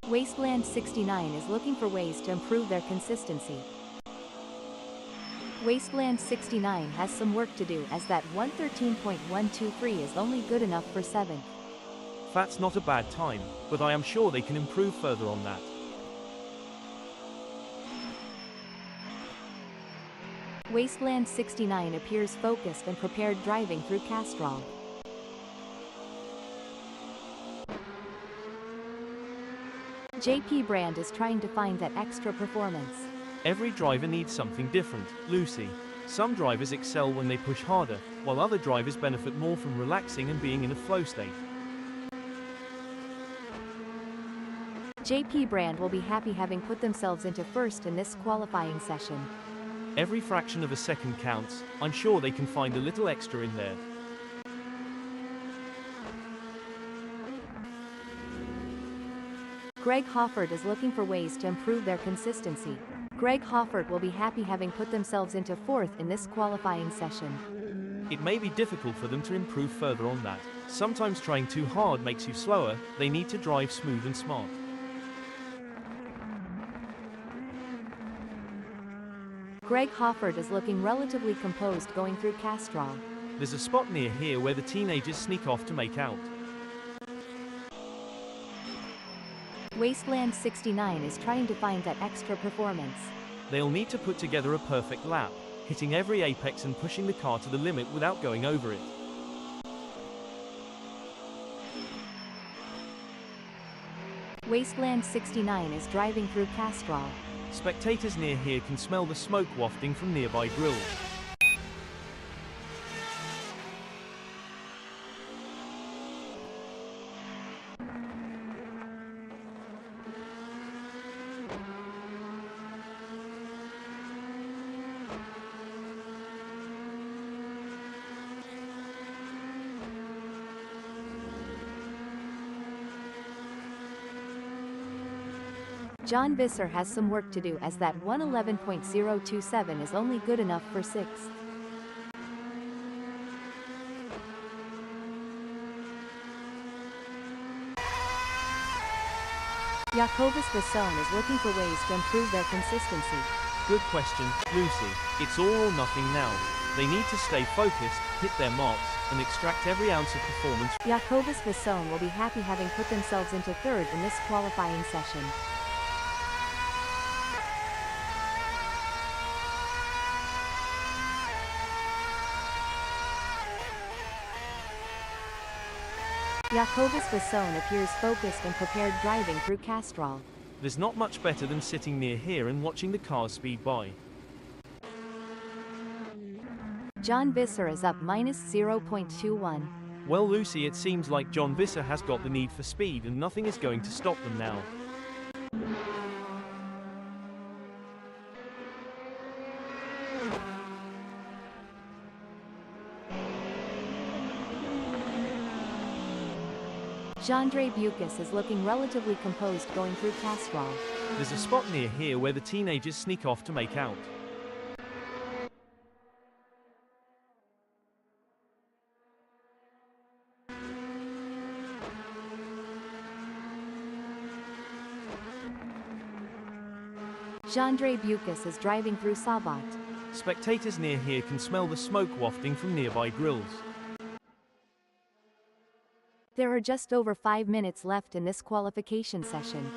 Wasteland 69 is looking for ways to improve their consistency. Wasteland 69 has some work to do as that 113.123 is only good enough for 7th. That's not a bad time, but I am sure they can improve further on that. Wasteland 69 appears focused and prepared driving through Castrol. JP Brand is trying to find that extra performance. Every driver needs something different, Lucy. Some drivers excel when they push harder, while other drivers benefit more from relaxing and being in a flow state. JP Brand will be happy having put themselves into first in this qualifying session. Every fraction of a second counts. I'm sure they can find a little extra in there. Greg Hofford is looking for ways to improve their consistency. Greg Hofford will be happy having put themselves into fourth in this qualifying session. It may be difficult for them to improve further on that. Sometimes trying too hard makes you slower. They need to drive smooth and smart. Greg Hofford is looking relatively composed going through Castrol. There's a spot near here where the teenagers sneak off to make out. Wasteland 69 is trying to find that extra performance. They'll need to put together a perfect lap, hitting every apex and pushing the car to the limit without going over it. Wasteland 69 is driving through Castrol. Spectators near here can smell the smoke wafting from nearby grills. John Visser has some work to do as that 111.027 is only good enough for 6th. Jacobus Vasson is looking for ways to improve their consistency. Good question, Lucy. It's all or nothing now. They need to stay focused, hit their marks, and extract every ounce of performance. Jacobus Vasson will be happy having put themselves into third in this qualifying session. Jacobus Vasson appears focused and prepared driving through Castrol. There's not much better than sitting near here and watching the cars speed by. John Visser is up minus 0.21. Well, Lucy, it seems like John Visser has got the need for speed and nothing is going to stop them now. Jandre Bucas is looking relatively composed going through Castrol. There's a spot near here where the teenagers sneak off to make out. Jandre Bucas is driving through Sabat. Spectators near here can smell the smoke wafting from nearby grills. There are just over 5 minutes left in this qualification session.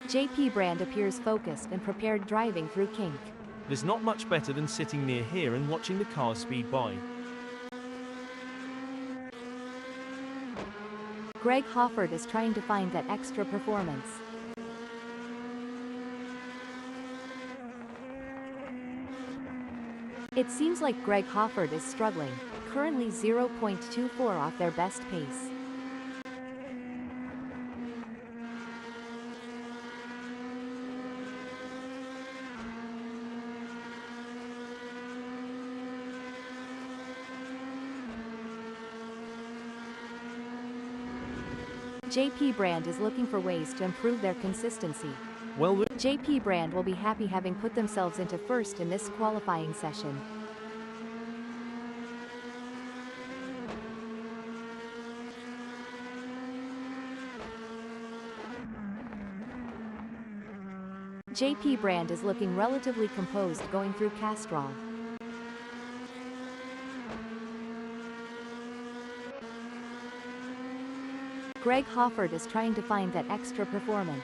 JP Brand appears focused and prepared driving through Kink. There's not much better than sitting near here and watching the cars speed by. Greg Hofford is trying to find that extra performance. It seems like Greg Hofford is struggling, currently 0.24 off their best pace. JP Brand is looking for ways to improve their consistency. Well, JP Brand will be happy having put themselves into first in this qualifying session. JP Brand is looking relatively composed going through Castrol. Greg Hoffert is trying to find that extra performance.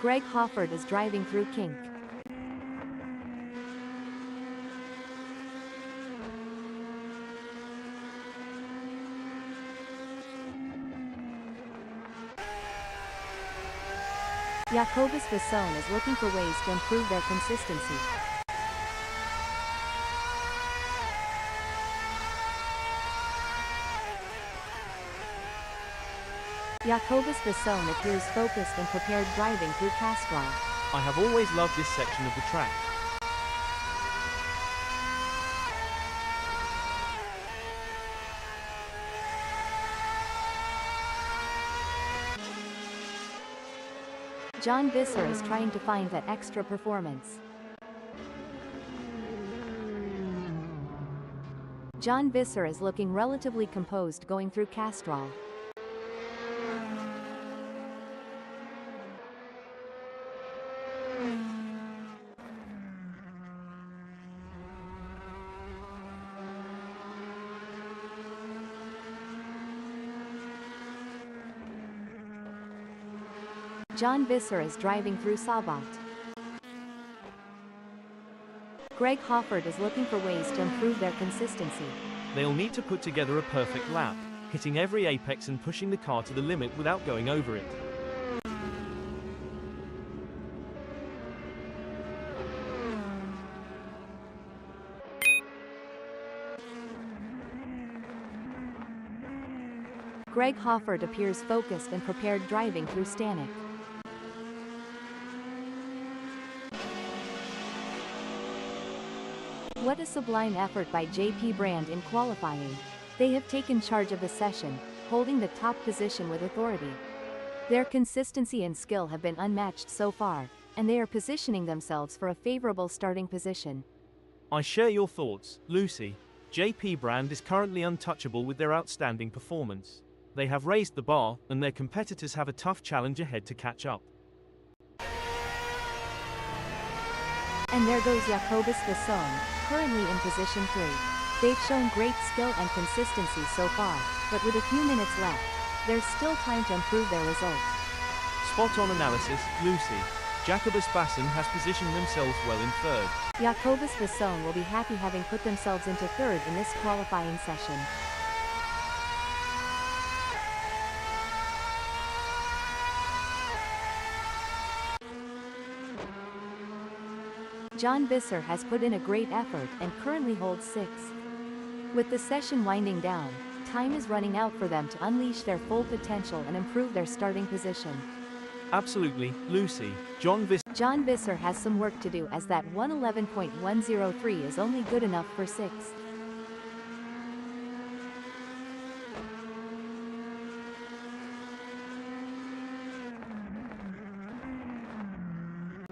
Greg Hoffert is driving through kink. Jacobus Vasson is looking for ways to improve their consistency. Jacobus Vasson appears focused and prepared driving through Castrol. I have always loved this section of the track. John Visser is trying to find that extra performance. John Visser is looking relatively composed going through Castrol. John Visser is driving through Sabat. Greg Hoffert is looking for ways to improve their consistency. They'll need to put together a perfect lap, hitting every apex and pushing the car to the limit without going over it. Greg Hoffert appears focused and prepared driving through Stanek. What a sublime effort by JP Brand in qualifying. They have taken charge of the session, holding the top position with authority. Their consistency and skill have been unmatched so far, and they are positioning themselves for a favorable starting position. I share your thoughts, Lucy. JP Brand is currently untouchable with their outstanding performance. They have raised the bar, and their competitors have a tough challenge ahead to catch up. And there goes Jacobus Vasson, currently in position 3. They've shown great skill and consistency so far, but with a few minutes left, there's still time to improve their result. Spot-on analysis, Lucy. Jacobus Vasson has positioned themselves well in third. Jacobus Vasson will be happy having put themselves into third in this qualifying session. John Visser has put in a great effort and currently holds 6th. With the session winding down, time is running out for them to unleash their full potential and improve their starting position. Absolutely, Lucy. John Visser has some work to do as that 111.103 is only good enough for 6th.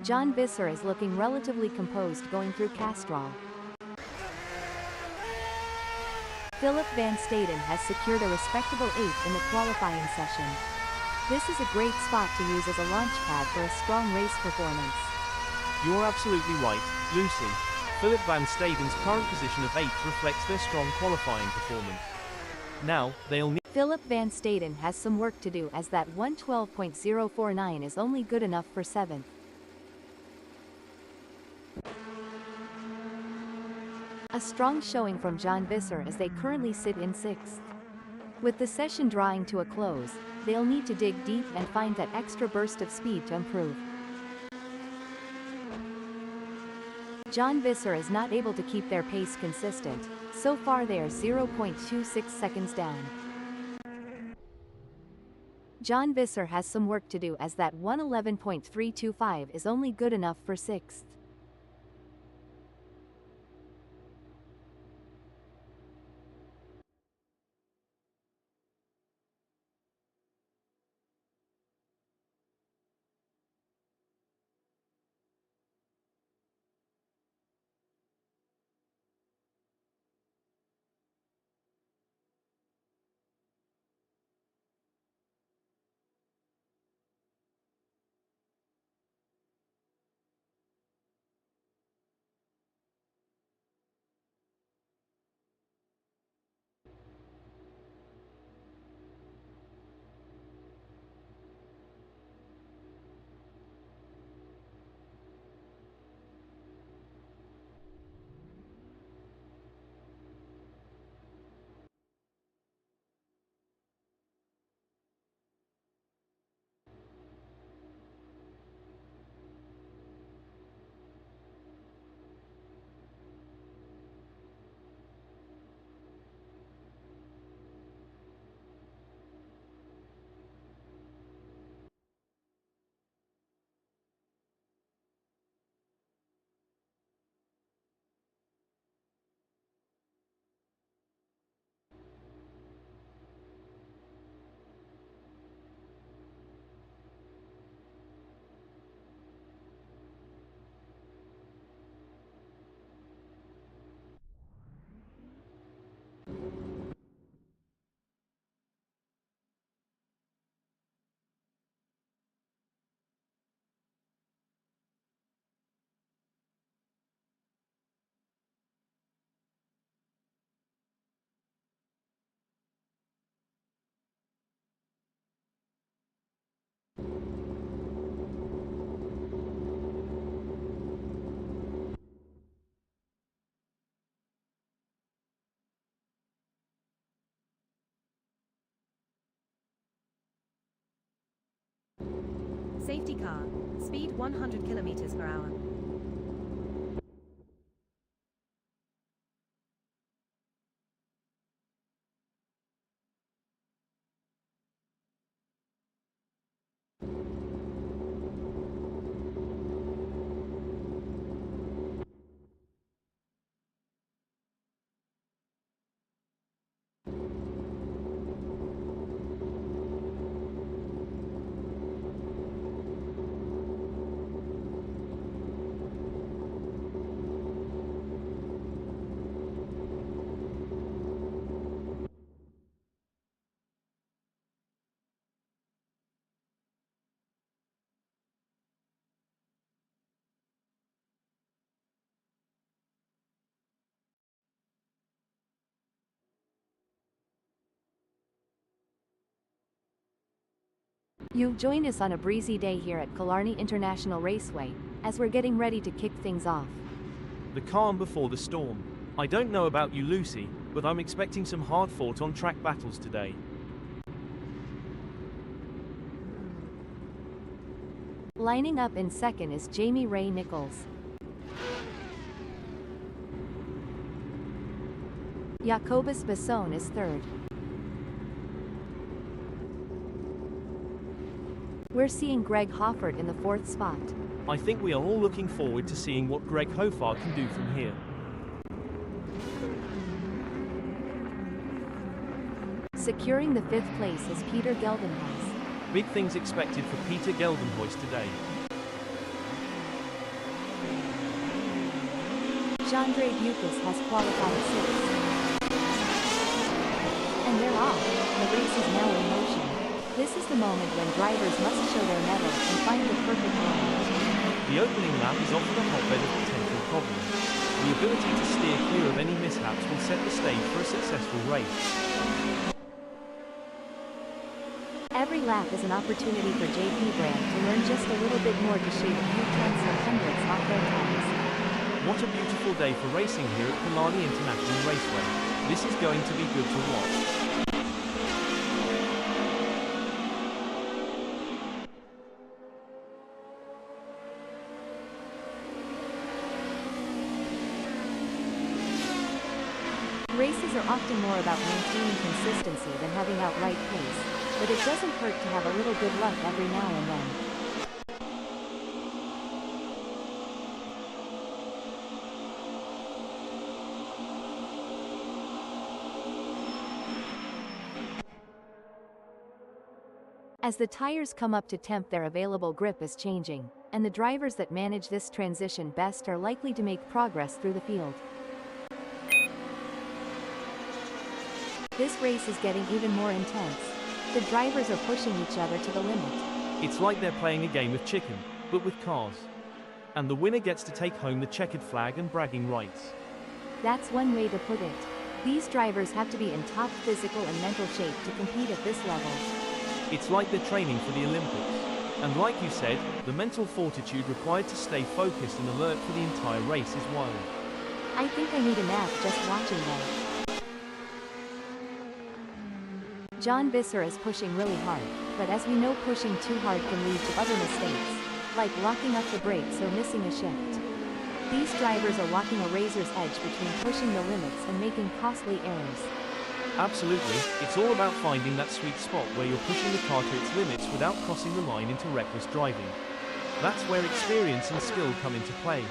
John Visser is looking relatively composed going through Castrol. Philip Van Staden has secured a respectable 8th in the qualifying session. This is a great spot to use as a launch pad for a strong race performance. You're absolutely right, Lucy. Philip Van Staden's current position of 8th reflects their strong qualifying performance. Now, they'll need... Philip Van Staden has some work to do as that 112.049 is only good enough for 7th. A strong showing from John Visser as they currently sit in 6th. With the session drawing to a close, they'll need to dig deep and find that extra burst of speed to improve. John Visser is not able to keep their pace consistent. So far they are 0.26 seconds down. John Visser has some work to do as that 111.325 is only good enough for 6th. Safety car. Speed 100 kilometers per hour. You've joined us on a breezy day here at Killarney International Raceway, as we're getting ready to kick things off. The calm before the storm. I don't know about you, Lucy, but I'm expecting some hard-fought on-track battles today. Lining up in second is Jamie Ray Nichols. Jacobus Besson is third. We're seeing Greg Hoffert in the fourth spot. I think we are all looking forward to seeing what Greg Hofar can do from here. Securing the fifth place is Peter Geldenhuis. Big things expected for Peter Geldenhuis today. Jandre Bucas has qualified sixth. And they're off. The race is now in motion. This is the moment when drivers must show their mettle and find the perfect line. The opening lap is often a hotbed of potential problems. The ability to steer clear of any mishaps will set the stage for a successful race. Every lap is an opportunity for JP Brand to learn just a little bit more to shave a few tenths or hundredths off their times. What a beautiful day for racing here at Killarney International Raceway. This is going to be good to watch. Races are often more about maintaining consistency than having outright pace. but it doesn't hurt to have a little good luck every now and then. As the tires come up to temp, their available grip is changing, and the drivers that manage this transition best are likely to make progress through the field. This race is getting even more intense. The drivers are pushing each other to the limit. It's like they're playing a game of chicken, but with cars. And the winner gets to take home the checkered flag and bragging rights. That's one way to put it. These drivers have to be in top physical and mental shape to compete at this level. It's like they're training for the Olympics. And like you said, the mental fortitude required to stay focused and alert for the entire race is wild. I think I need a nap just watching them. John Visser is pushing really hard, but as we know, pushing too hard can lead to other mistakes, like locking up the brakes or missing a shift. These drivers are walking a razor's edge between pushing the limits and making costly errors. Absolutely, it's all about finding that sweet spot where you're pushing the car to its limits without crossing the line into reckless driving. That's where experience and skill come into play.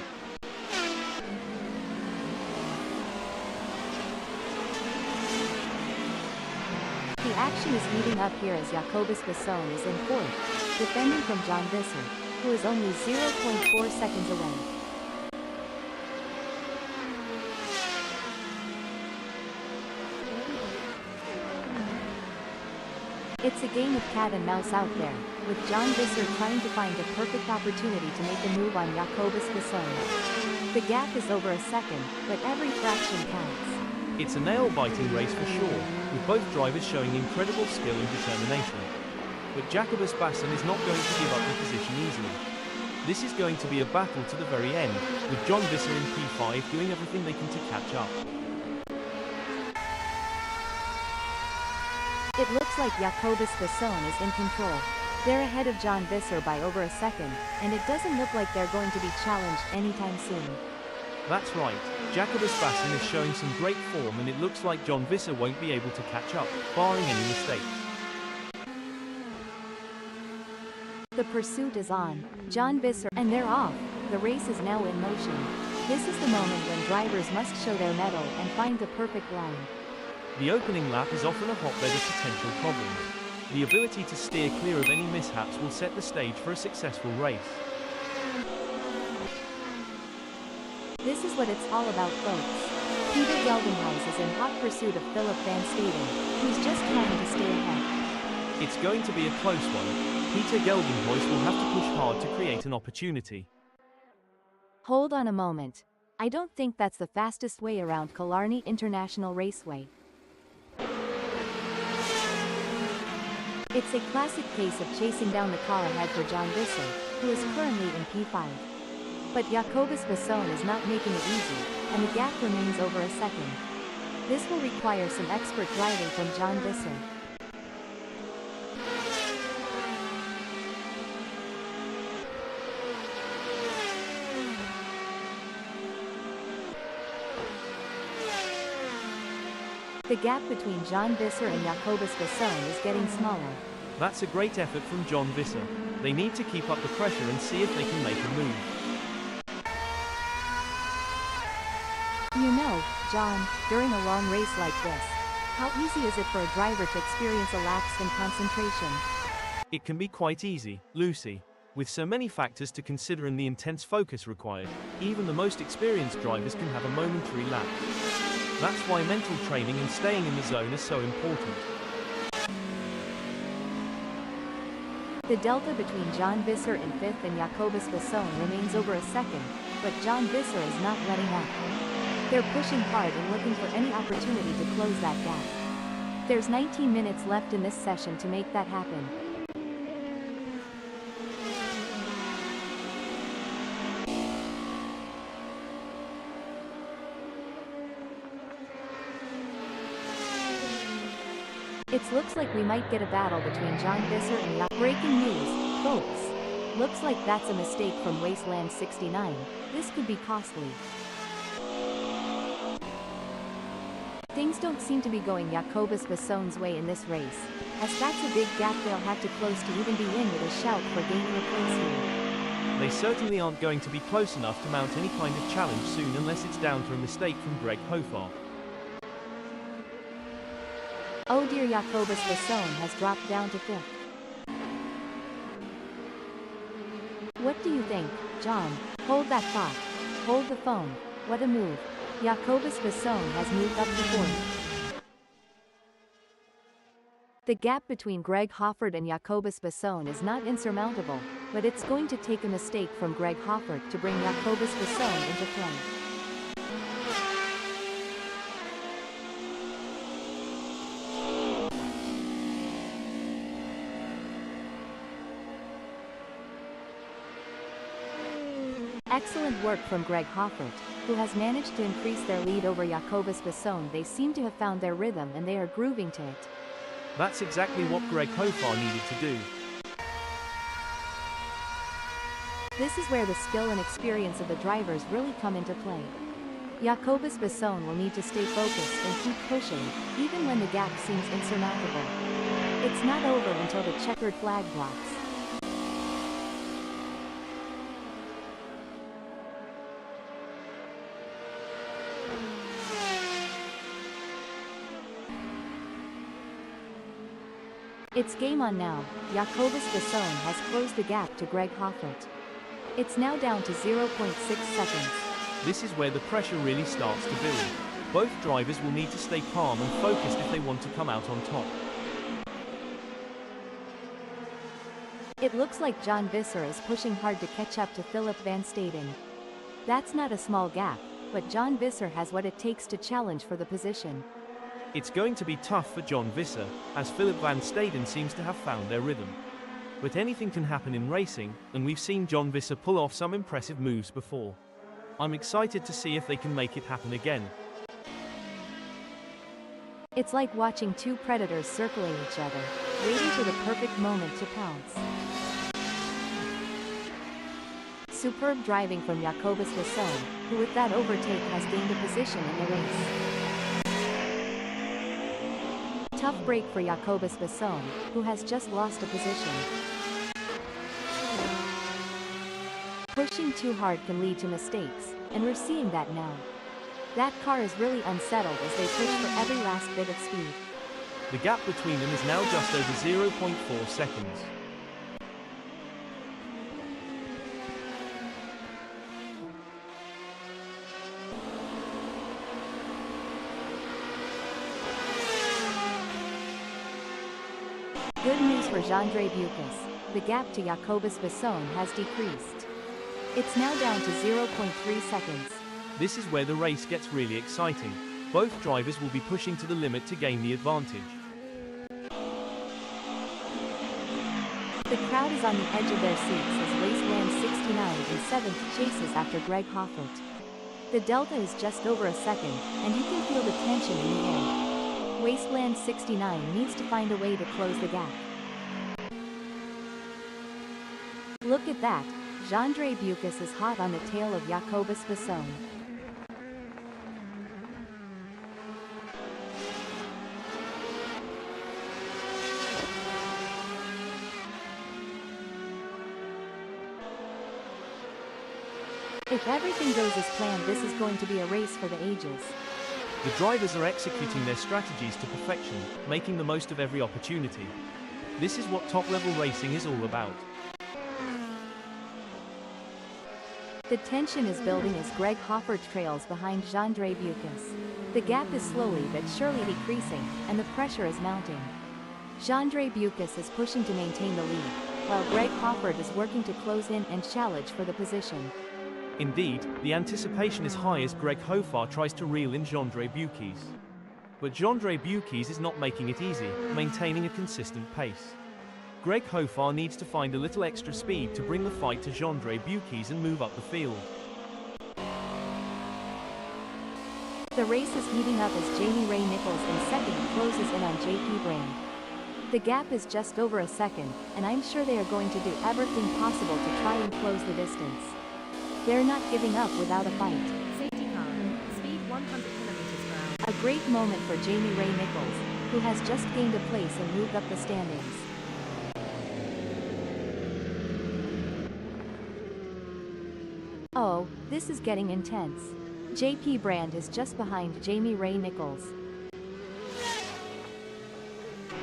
The action is heating up here as Jacobus Basson is in fourth, defending from John Visser, who is only 0.4 seconds away. It's a game of cat and mouse out there, with John Visser trying to find the perfect opportunity to make a move on Jacobus Basson. The gap is over a second, but every fraction counts. It's a nail-biting race for sure, with both drivers showing incredible skill and determination. But Jacobus Basson is not going to give up the position easily. This is going to be a battle to the very end, with John Visser in P5 doing everything they can to catch up. It looks like Jacobus Basson is in control. They're ahead of John Visser by over a second, and it doesn't look like they're going to be challenged anytime soon. That's right, Jacobus Basson is showing some great form and it looks like John Visser won't be able to catch up, barring any mistakes. The pursuit is on. John Visser, and they're off. The race is now in motion. This is the moment when drivers must show their mettle and find the perfect line. The opening lap is often a hotbed of potential problems. The ability to steer clear of any mishaps will set the stage for a successful race. This is what it's all about, folks. Peter Geldenhuis is in hot pursuit of Philip Van Staden, who's just trying to stay ahead. It's going to be a close one. Peter Geldenhuis will have to push hard to create an opportunity. Hold on a moment. I don't think that's the fastest way around Killarney International Raceway. It's a classic case of chasing down the car ahead for John Visser, who is currently in P5. But Jacobus Basson is not making it easy, and the gap remains over a second. This will require some expert driving from John Visser. The gap between John Visser and Jacobus Basson is getting smaller. That's a great effort from John Visser. They need to keep up the pressure and see if they can make a move. You know, John, during a long race like this, how easy is it for a driver to experience a lapse in concentration? It can be quite easy, Lucy. With so many factors to consider and the intense focus required, even the most experienced drivers can have a momentary lapse. That's why mental training and staying in the zone is so important. The delta between John Visser in 5th and Jacobus Basson remains over a second, but John Visser is not letting up. They're pushing hard and looking for any opportunity to close that gap. There's 19 minutes left in this session to make that happen. It looks like we might get a battle between John Visser and Breaking news, folks. Looks like that's a mistake from Wasteland 69. This could be costly. Things don't seem to be going Jacobus Basson's way in this race, as that's a big gap they'll have to close to even be in with a shout for gaining a place here. They certainly aren't going to be close enough to mount any kind of challenge soon unless it's down to a mistake from Greg Hofar. Oh dear, Jacobus Basson has dropped down to 5th. What do you think, John? Hold that thought. Hold the phone. What a move. Jacobus Basson has moved up to 4th. The gap between Greg Hoffert and Jacobus Basson is not insurmountable, but it's going to take a mistake from Greg Hoffert to bring Jacobus Basson into play. Excellent work from Greg Hoffert, who has managed to increase their lead over Jacobus Basson. They seem to have found their rhythm and they are grooving to it. That's exactly what Greg Hofar needed to do. This is where the skill and experience of the drivers really come into play. Jacobus Basson will need to stay focused and keep pushing, even when the gap seems insurmountable. It's not over until the checkered flag blocks. It's game on now. Jacobus Basson has closed the gap to Greg Hoffert. It's now down to 0.6 seconds. This is where the pressure really starts to build. Both drivers will need to stay calm and focused if they want to come out on top. It looks like John Visser is pushing hard to catch up to Philip van Staden. That's not a small gap, but John Visser has what it takes to challenge for the position. It's going to be tough for John Visser, as Philip van Staden seems to have found their rhythm. But anything can happen in racing, and we've seen John Visser pull off some impressive moves before. I'm excited to see if they can make it happen again. It's like watching two predators circling each other, waiting for the perfect moment to pounce. Superb driving from Jacobus Basson, who with that overtake has gained a position in the race. Tough break for Jacobus Basson, who has just lost a position. Pushing too hard can lead to mistakes, and we're seeing that now. That car is really unsettled as they push for every last bit of speed. The gap between them is now just over 0.4 seconds. Good news for Jandre Bucas. The gap to Jacobus Basson has decreased. It's now down to 0.3 seconds. This is where the race gets really exciting. Both drivers will be pushing to the limit to gain the advantage. The crowd is on the edge of their seats as Wasteland 69 in 7th chases after Greg Hoffert. The delta is just over a second, and you can feel the tension in the air. Wasteland 69 needs to find a way to close the gap. Look at that, Jandre Bucas is hot on the tail of Jacobus Basson. If everything goes as planned, this is going to be a race for the ages. The drivers are executing their strategies to perfection, making the most of every opportunity. This is what top-level racing is all about. The tension is building as Greg Hoffert trails behind Jandre Bucas. The gap is slowly but surely decreasing, and the pressure is mounting. Jandre Bucas is pushing to maintain the lead, while Greg Hoffert is working to close in and challenge for the position. Indeed, the anticipation is high as Greg Hofar tries to reel in Jandre Bucas. But Jandre Bucas is not making it easy, maintaining a consistent pace. Greg Hofar needs to find a little extra speed to bring the fight to Jandre Bucas and move up the field. The race is heating up as Jamie Ray Nichols in 2nd closes in on JP Brand. The gap is just over a second, and I'm sure they are going to do everything possible to try and close the distance. They're not giving up without a fight. Safety car. Speed 100 kilometers per hour. A great moment for Jamie Ray Nichols, who has just gained a place and moved up the standings. Oh, this is getting intense. JP Brand is just behind Jamie Ray Nichols.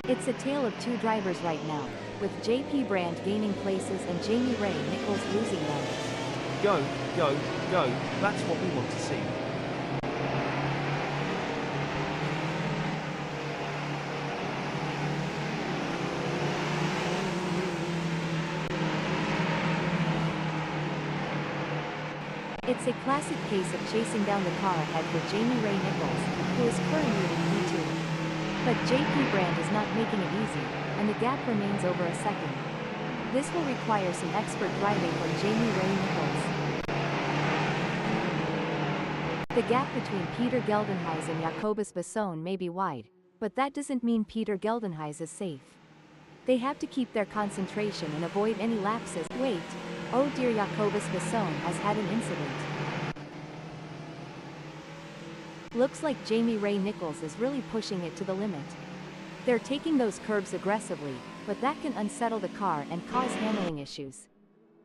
It's a tale of two drivers right now, with JP Brand gaining places and Jamie Ray Nichols losing them. Go, go, go, that's what we want to see. It's a classic case of chasing down the car ahead for Jamie Ray Nichols, who is currently in P2. But JP Brand is not making it easy, and the gap remains over a second. This will require some expert driving from Jamie Ray Nichols. The gap between Peter Geldenhuys and Jacobus Basson may be wide, but that doesn't mean Peter Geldenhuys is safe. They have to keep their concentration and avoid any lapses. Wait, oh dear, Jacobus Basson has had an incident. Looks like Jamie Ray Nichols is really pushing it to the limit. They're taking those curbs aggressively, but that can unsettle the car and cause handling issues.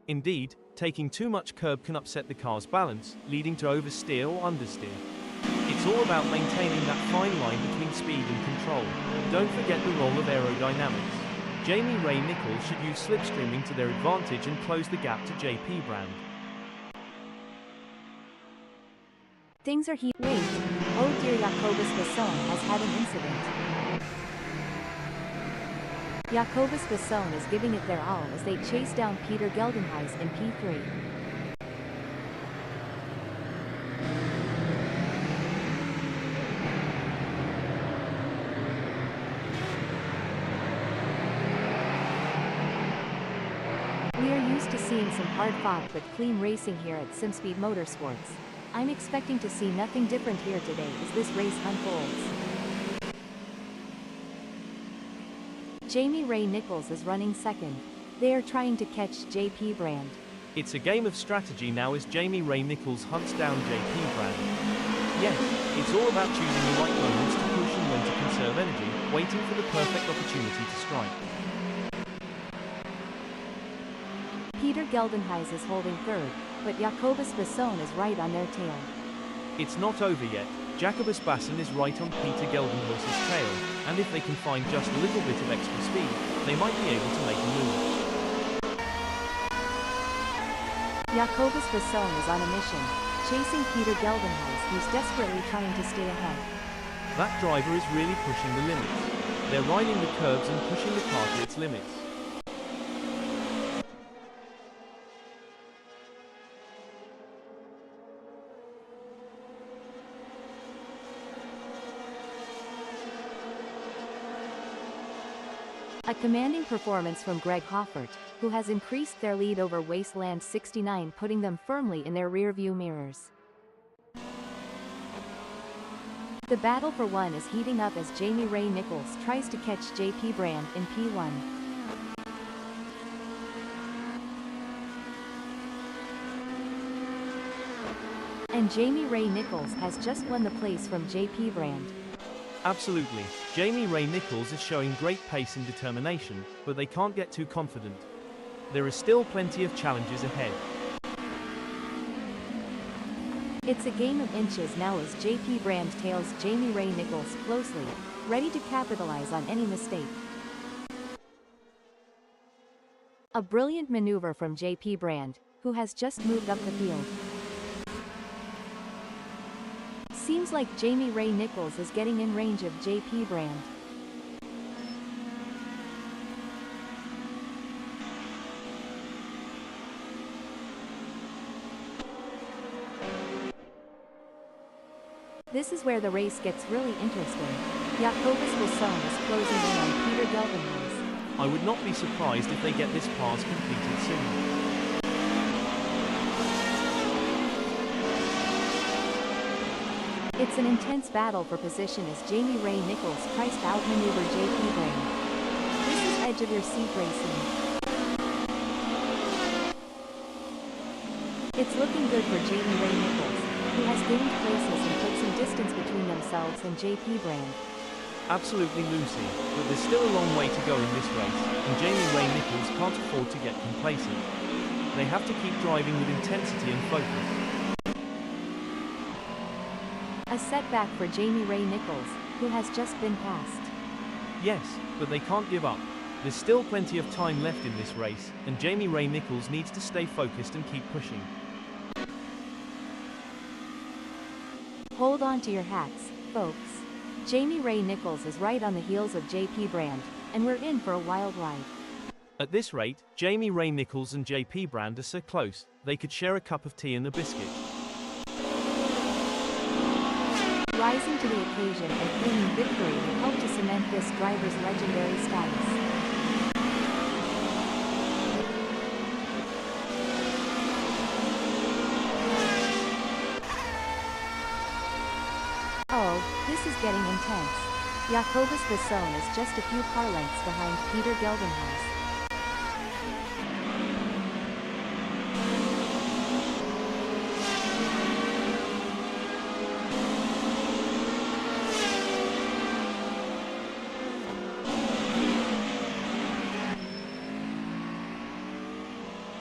Indeed, taking too much curb can upset the car's balance, leading to oversteer or understeer. It's all about maintaining that fine line between speed and control. Don't forget the role of aerodynamics. Jamie Ray Nichols should use slipstreaming to their advantage and close the gap to JP Brand. Things are Wait, oh dear, Jacobus Basson has had an incident. Jacobus Basson is giving it their all as they chase down Peter Geldenhuys in P3. We are used to seeing some hard-fought but clean racing here at Simspeed Motorsports. I'm expecting to see nothing different here today as this race unfolds. Jamie Ray Nichols is running second. They are trying to catch JP Brand. It's a game of strategy now as Jamie Ray Nichols hunts down JP Brand. Yes, it's all about choosing the right moments to push and when to conserve energy, waiting for the perfect opportunity to strike. Peter Geldenhuys is holding third, but Jacobus Basson is right on their tail. It's not over yet. Jacobus Basson is right on Peter Geldenhuys's tail, and if they can find just a little bit of extra speed, they might be able to make a move. Jacobus Basson is on a mission, chasing Peter Geldenhuys, who's desperately trying to stay ahead. That driver is really pushing the limits. They're riding the curves and pushing the car to its limits. A commanding performance from Greg Hoffert, who has increased their lead over Wasteland 69, putting them firmly in their rearview mirrors. The battle for one is heating up as Jamie Ray Nichols tries to catch JP Brand in P1. And Jamie Ray Nichols has just won the place from JP Brand. Absolutely. Jamie Ray Nichols is showing great pace and determination, but they can't get too confident. There is still plenty of challenges ahead. It's a game of inches now as JP Brand tails Jamie Ray Nichols closely, ready to capitalize on any mistake. A brilliant maneuver from JP Brand, who has just moved up the field. Seems like Jamie Ray Nichols is getting in range of JP Brand. This is where the race gets really interesting. Jacobus Basson is closing in on Peter Geldenhuys. I would not be surprised if they get this pass completed soon. It's an intense battle for position as Jamie Ray Nichols tries to outmaneuver JP Brand. This is edge of your seat racing. It's looking good for Jamie Ray Nichols. who has gained places and put some distance between themselves and JP Brand. Absolutely, Lucy, but there's still a long way to go in this race, and Jamie Ray Nichols can't afford to get complacent. They have to keep driving with intensity and focus. A setback for Jamie Ray Nichols, who has just been passed. Yes, but they can't give up. There's still plenty of time left in this race, and Jamie Ray Nichols needs to stay focused and keep pushing. Hold on to your hats, folks. Jamie Ray Nichols is right on the heels of JP Brand, and we're in for a wild ride. At this rate, Jamie Ray Nichols and JP Brand are so close, they could share a cup of tea and a biscuit. Rising to the occasion and claiming victory will help to cement this driver's legendary status. Oh, this is getting intense. Jacobus Basson is just a few car lengths behind Peter Geldenhuis.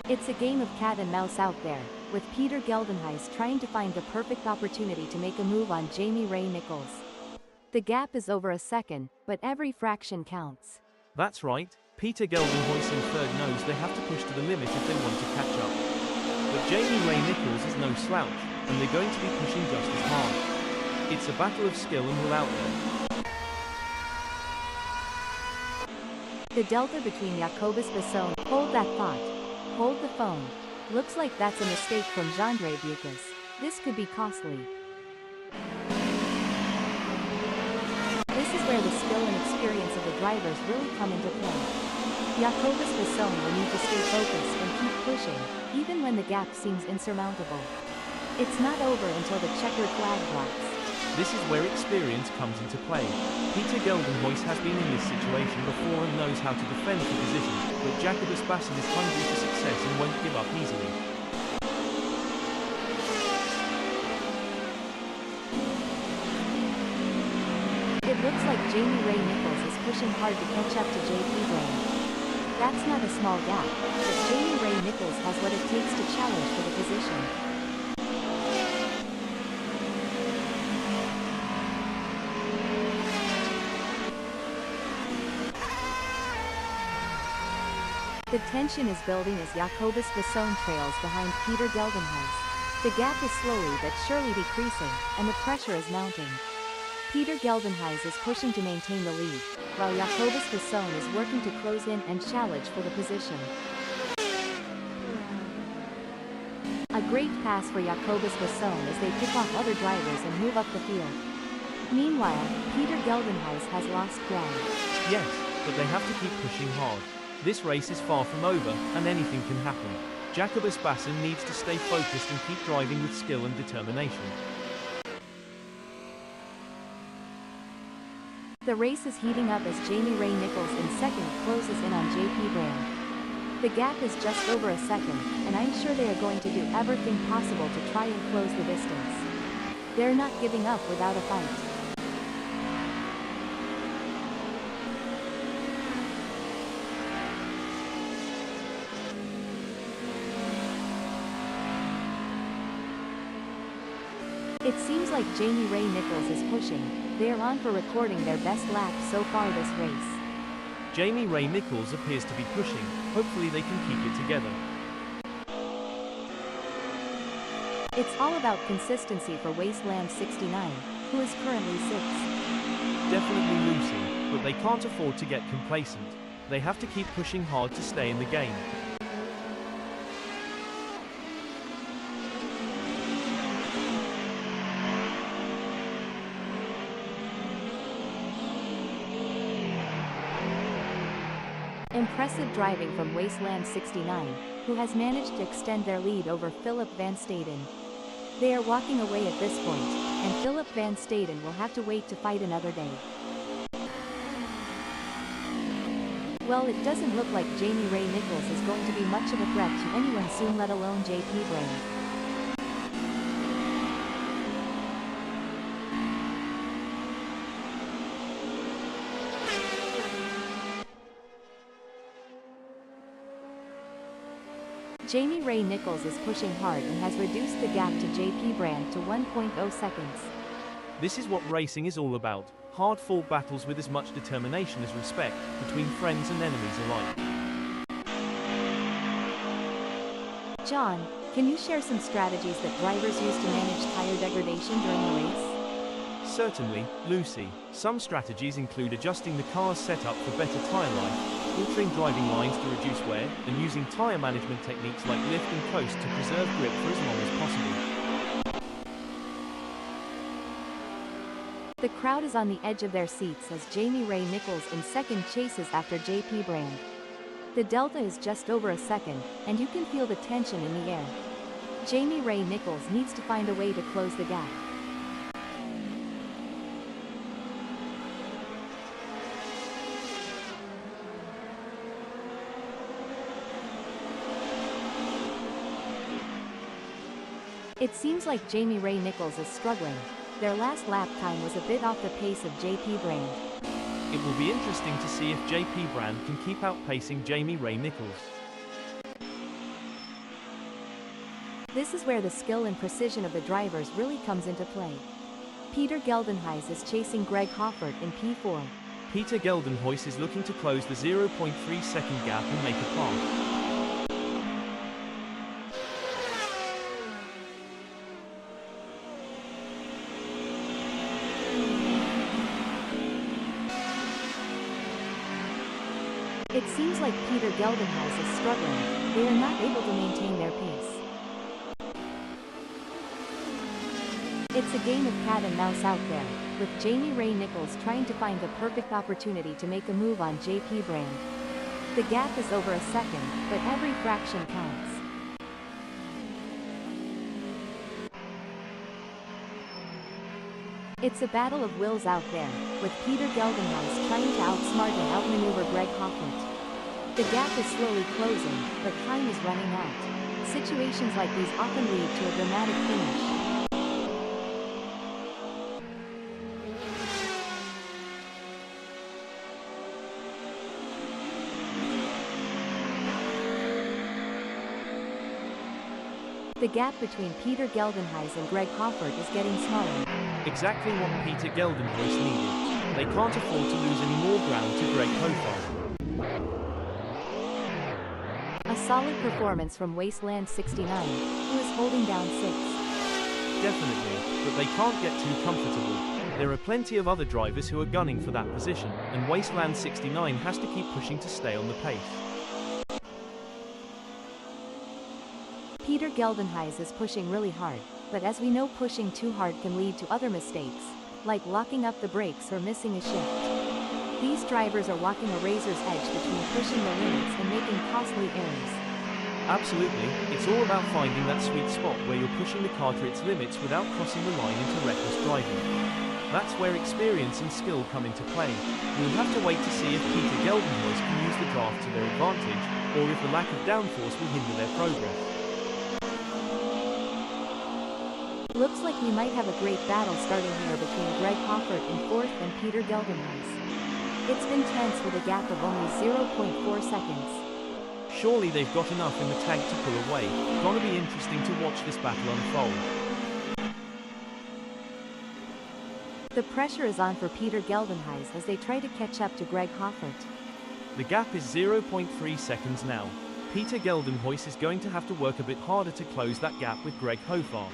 It's a game of cat and mouse out there, with Peter Geldenhuis trying to find the perfect opportunity to make a move on Jamie Ray Nichols. The gap is over a second, but every fraction counts. That's right, Peter Geldenhuis in third knows they have to push to the limit if they want to catch up. But Jamie Ray Nichols is no slouch, and they're going to be pushing just as hard. It's a battle of skill and will out there. The delta between Jacobus Basson, hold that thought. Hold the phone. Looks like that's a mistake from Jandre Bucas. This could be costly. This is where the skill and experience of the drivers really come into play. Jacobus Basson will need to stay focused and keep pushing, even when the gap seems insurmountable. It's not over until the checkered flag drops. This is where experience comes into play. Peter Geldenhuis has been in this situation before and knows how to defend the position, but Jacobus Basson is hungry for success and won't give up easily. It looks like Jamie Ray Nichols is pushing hard to catch up to JP Brand. That's not a small gap, but Jamie Ray Nichols has what it takes to challenge for the position. The tension is building as Jacobus Basson trails behind Peter Geldenhuis. The gap is slowly but surely decreasing, and the pressure is mounting. Peter Geldenhuis is pushing to maintain the lead, while Jacobus Basson is working to close in and challenge for the position. A great pass for Jacobus Basson as they pick off other drivers and move up the field. Meanwhile, Peter Geldenhuis has lost ground. Yes, but they have to keep pushing hard. This race is far from over, and anything can happen. Jacobus Basson needs to stay focused and keep driving with skill and determination. The race is heating up as Jamie Ray Nichols in second closes in on JP Brand. The gap is just over a second, and I'm sure they are going to do everything possible to try and close the distance. They're not giving up without a fight. It seems like Jamie Ray Nichols is pushing. They are on for recording their best lap so far this race. Jamie Ray Nichols appears to be pushing. Hopefully they can keep it together. It's all about consistency for Wasteland 69, who is currently 6th. Definitely Lucy, but they can't afford to get complacent. They have to keep pushing hard to stay in the game. Impressive driving from Wasteland 69, who has managed to extend their lead over Philip Van Staden. They are walking away at this point, and Philip Van Staden will have to wait to fight another day. Well, it doesn't look like Jamie Ray Nichols is going to be much of a threat to anyone soon, let alone JP Brand. Jamie Ray Nichols is pushing hard and has reduced the gap to JP Brand to 1.0 seconds. This is what racing is all about, hard-fought battles with as much determination as respect, between friends and enemies alike. John, can you share some strategies that drivers use to manage tire degradation during the race? Certainly, Lucy. Some strategies include adjusting the car's setup for better tire life, altering driving lines to reduce wear, and using tire management techniques like lift and coast to preserve grip for as long as possible. The crowd is on the edge of their seats as Jamie Ray Nichols in second chases after JP Brand. The delta is just over a second, and you can feel the tension in the air. Jamie Ray Nichols needs to find a way to close the gap. It seems like Jamie Ray Nichols is struggling. Their last lap time was a bit off the pace of JP Brand. It will be interesting to see if JP Brand can keep outpacing Jamie Ray Nichols. This is where the skill and precision of the drivers really comes into play. Peter Geldenhuys is chasing Greg Hoffert in P4. Peter Geldenhuys is looking to close the 0.3 second gap and make a pass. It seems like Peter Geldenhuys is struggling. They are not able to maintain their pace. It's a game of cat and mouse out there, with Jamie Ray Nichols trying to find the perfect opportunity to make a move on JP Brand. The gap is over a second, but every fraction counts. It's a battle of wills out there, with Peter Geldenhuys trying to outsmart and outmaneuver Greg Hoffert. The gap is slowly closing, but time is running out. Situations like these often lead to a dramatic finish. The gap between Peter Geldenhuys and Greg Hoffert is getting smaller. Exactly what Peter Geldenhuys needed. They can't afford to lose any more ground to Greg Hoffert. A solid performance from Wasteland 69, who is holding down 6. Definitely, but they can't get too comfortable. There are plenty of other drivers who are gunning for that position, and Wasteland 69 has to keep pushing to stay on the pace. Peter Geldenhuys is pushing really hard, but as we know, pushing too hard can lead to other mistakes, like locking up the brakes or missing a shift. These drivers are walking a razor's edge between pushing the limits and making costly errors. Absolutely, it's all about finding that sweet spot where you're pushing the car to its limits without crossing the line into reckless driving. That's where experience and skill come into play. We'll have to wait to see if Peter Geldenhuys can use the draft to their advantage, or if the lack of downforce will hinder their progress. Looks like we might have a great battle starting here between Greg Hoffert in 4th and Peter Geldenhuys. It's been tense with a gap of only 0.4 seconds. Surely they've got enough in the tank to pull away. Gonna be interesting to watch this battle unfold. The pressure is on for Peter Geldenhuys as they try to catch up to Greg Hoffert. The gap is 0.3 seconds now. Peter Geldenhuys is going to have to work a bit harder to close that gap with Greg Hoffert.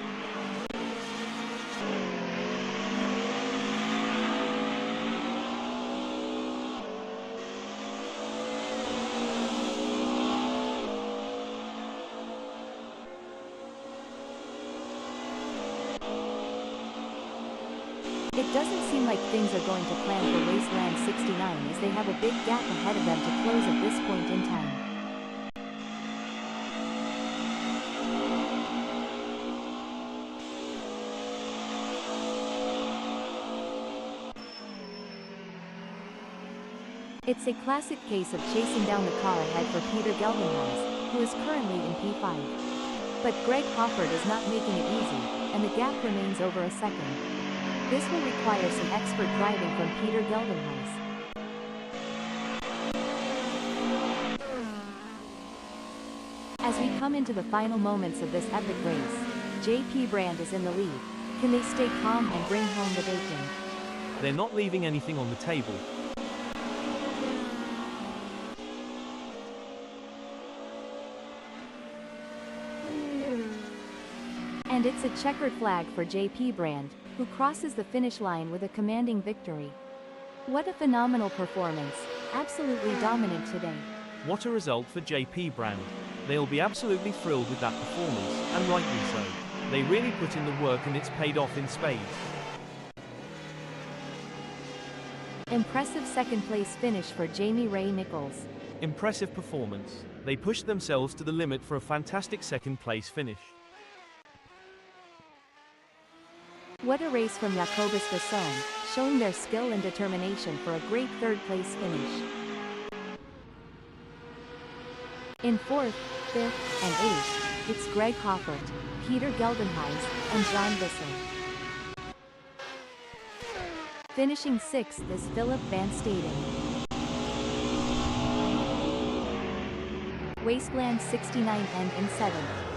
It doesn't seem like things are going to plan for Wasteland 69 as they have a big gap ahead of them to close at this point in time. It's a classic case of chasing down the car ahead for Peter Geldenhuys, who is currently in P5. But Greg Hoffert is not making it easy, and the gap remains over a second. This will require some expert driving from Peter Geldenhuys. As we come come into the final moments of this epic race. JP Brand is in the lead. Can they stay calm and bring home the bacon? They're not leaving anything on the table. And it's a checkered flag for JP Brand, who crosses the finish line with a commanding victory. What a phenomenal performance, absolutely dominant today. What a result for JP Brand. They'll be absolutely thrilled with that performance, and rightly so. They really put in the work and it's paid off in spades. Impressive second place finish for Jamie Ray Nichols. Impressive performance. They pushed themselves to the limit for a fantastic second place finish. What a race from Jacobus Basson, showing their skill and determination for a great third place finish. In fourth, fifth, and eighth, it's Greg Hoffert, Peter Geldenhuis, and John Visser. Finishing sixth is Philip Van Staden. Wasteland 69 and in seventh.